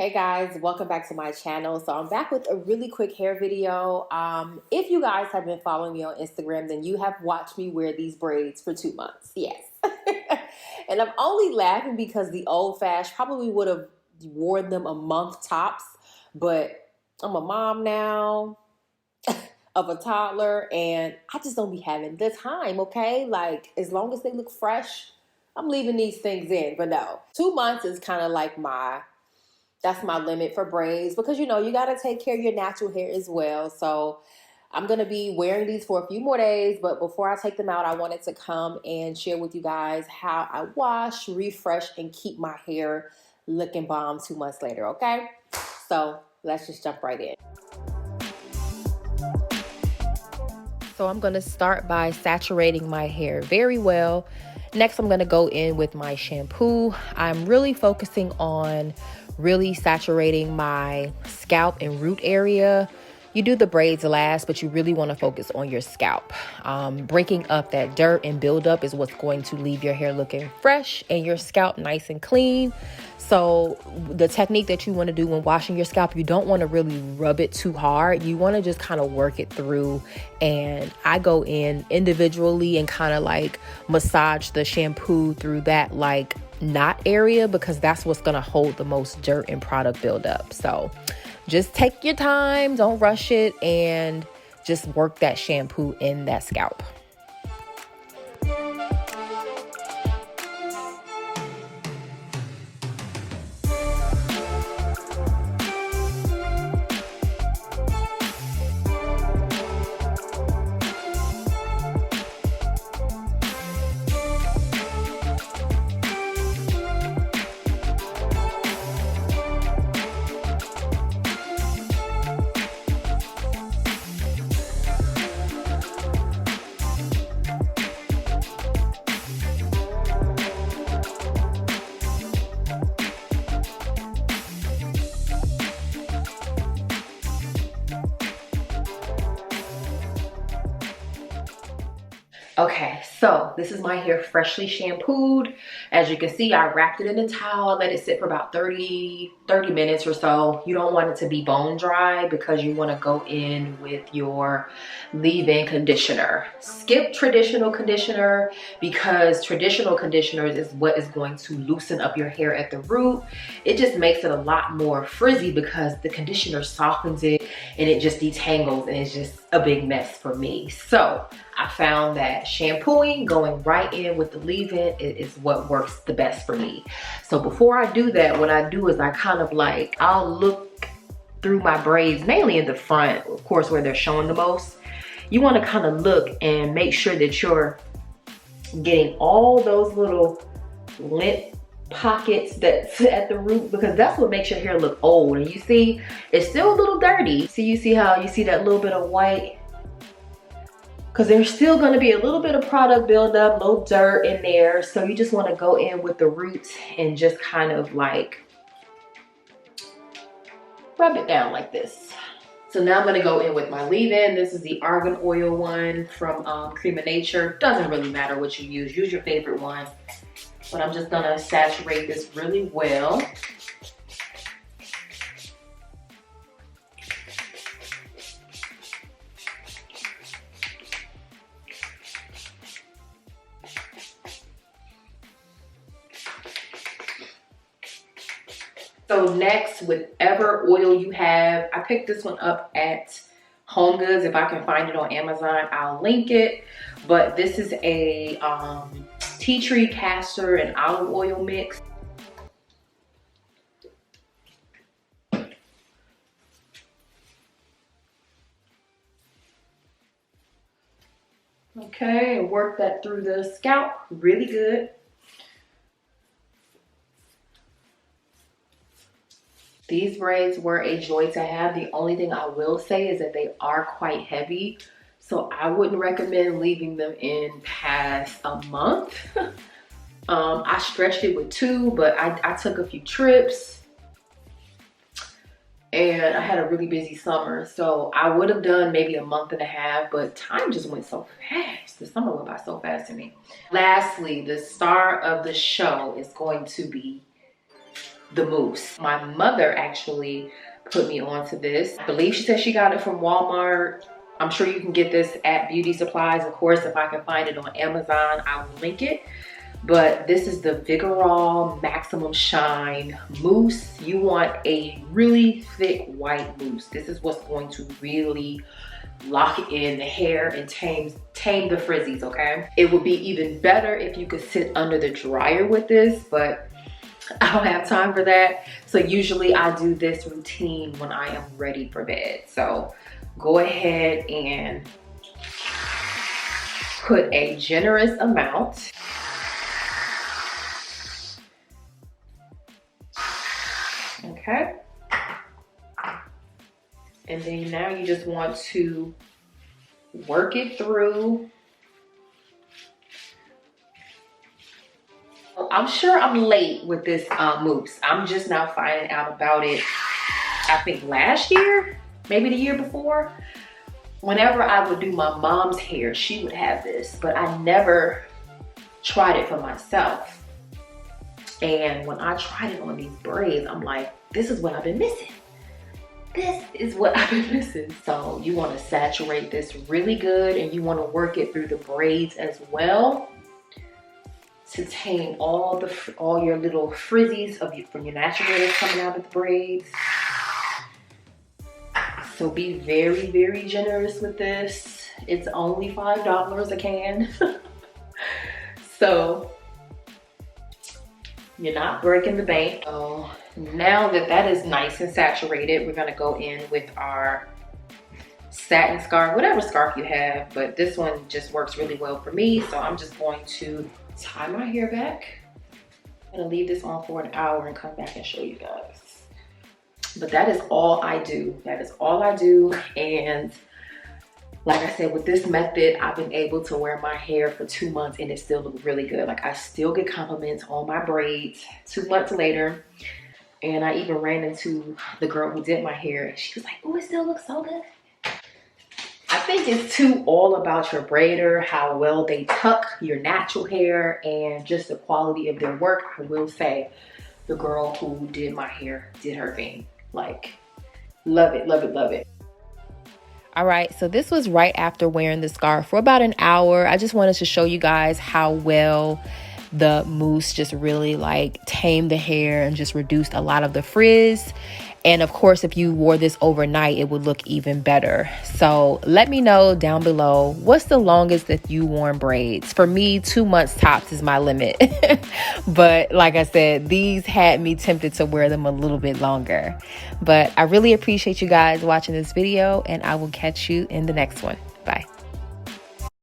Hey guys, welcome back to my channel. So I'm back with a really quick hair video. If you guys have been following me on Instagram, then you have watched me wear these braids for 2 months. Yes. And I'm only laughing because the old fashioned probably would have worn them a month tops, but I'm a mom now of a toddler and I just don't be having the time, okay? Like, as long as they look fresh, I'm leaving these things in. But no, 2 months is kind of like that's my limit for braids because you got to take care of your natural hair as well. So I'm going to be wearing these for a few more days, but before I take them out, I wanted to come and share with you guys how I wash, refresh, and keep my hair looking bomb 2 months later, okay? So let's just jump right in. So I'm going to start by saturating my hair very well. Next, I'm going to go in with my shampoo. I'm really focusing on really saturating my scalp and root area. You do the braids last, but you really want to focus on your scalp. Breaking up that dirt and buildup is what's going to leave your hair looking fresh and your scalp nice and clean. So the technique that you want to do when washing your scalp, you don't want to really rub it too hard. You want to just kind of work it through. And I go in individually and kind of like massage the shampoo through that like knot area because that's what's going to hold the most dirt and product buildup. So just take your time, don't rush it, and just work that shampoo in that scalp. Okay, so this is my hair freshly shampooed. As you can see, I wrapped it in a towel, let it sit for about 30 minutes or so. You don't want it to be bone dry because you want to go in with your leave-in conditioner. Skip traditional conditioner because traditional conditioners is what is going to loosen up your hair at the root. It just makes it a lot more frizzy because the conditioner softens it and it just detangles, and it's just a big mess for me. So I found that shampooing, going right in with the leave-in is what works the best for me. So before I do that, what I do is I kind of like, I'll look through my braids, mainly in the front, of course, where they're showing the most. You want to kind of look and make sure that you're getting all those little lint pockets that's at the root, because that's what makes your hair look old. And you see, it's still a little dirty. So you see how you see that little bit of white? Because there's still going to be a little bit of product buildup, little dirt in there. So you just want to go in with the roots and just kind of like rub it down like this. So now I'm going to go in with my leave-in. This is the argan oil one from Cream of Nature. Doesn't really matter what you use. Use your favorite one. But I'm just going to saturate this really well. So next, whatever oil you have, I picked this one up at Home Goods. If I can find it on Amazon, I'll link it. But this is a tea tree, castor, and olive oil mix. Okay, and work that through the scalp really good. These braids were a joy to have. The only thing I will say is that they are quite heavy. So I wouldn't recommend leaving them in past a month. I stretched it with 2, but I took a few trips. And I had a really busy summer. So I would have done maybe a month and a half, but time just went so fast. The summer went by so fast to me. Lastly, the star of the show is going to be the mousse. My mother actually put me onto this. I believe she said she got it from Walmart. I'm sure you can get this at beauty supplies. Of course, if I can find it on Amazon, I will link it. But this is the Vigorol Maximum Shine Mousse. You want a really thick white mousse. This is what's going to really lock in the hair and tame the frizzies, okay? It would be even better if you could sit under the dryer with this, but I don't have time for that. So usually I do this routine when I am ready for bed. So go ahead and put a generous amount. Okay. And then now you just want to work it through. I'm sure I'm late with this mousse. I'm just now finding out about it, I think last year, maybe the year before. Whenever I would do my mom's hair, she would have this, but I never tried it for myself. And when I tried it on these braids, I'm like, this is what I've been missing. This is what I've been missing. So you want to saturate this really good, and you want to work it through the braids as well to tame all your little frizzies from your natural hair that's coming out of the braids. So be very, very generous with this. It's only $5 a can. So you're not breaking the bank. So now that is nice and saturated, we're gonna go in with our satin scarf, whatever scarf you have, but this one just works really well for me. So I'm just going to tie my hair back. I'm gonna leave this on for an hour and come back and show you guys. But that is all I do. That is all I do. And like I said, with this method, I've been able to wear my hair for 2 months and it still looks really good. Like I still get compliments on my braids 2 months later. And I even ran into the girl who did my hair and she was like, oh, it still looks so good. I think it's too all about your braider, how well they tuck your natural hair and just the quality of their work. I will say the girl who did my hair did her thing. Like, love it, love it, love it. All right, so this was right after wearing the scarf for about an hour. I just wanted to show you guys how well the mousse just really like tamed the hair and just reduced a lot of the frizz. And of course, if you wore this overnight, it would look even better. So let me know down below, what's the longest that you worn braids? For me, 2 months tops is my limit. But like I said, these had me tempted to wear them a little bit longer. But I really appreciate you guys watching this video, and I will catch you in the next one. Bye.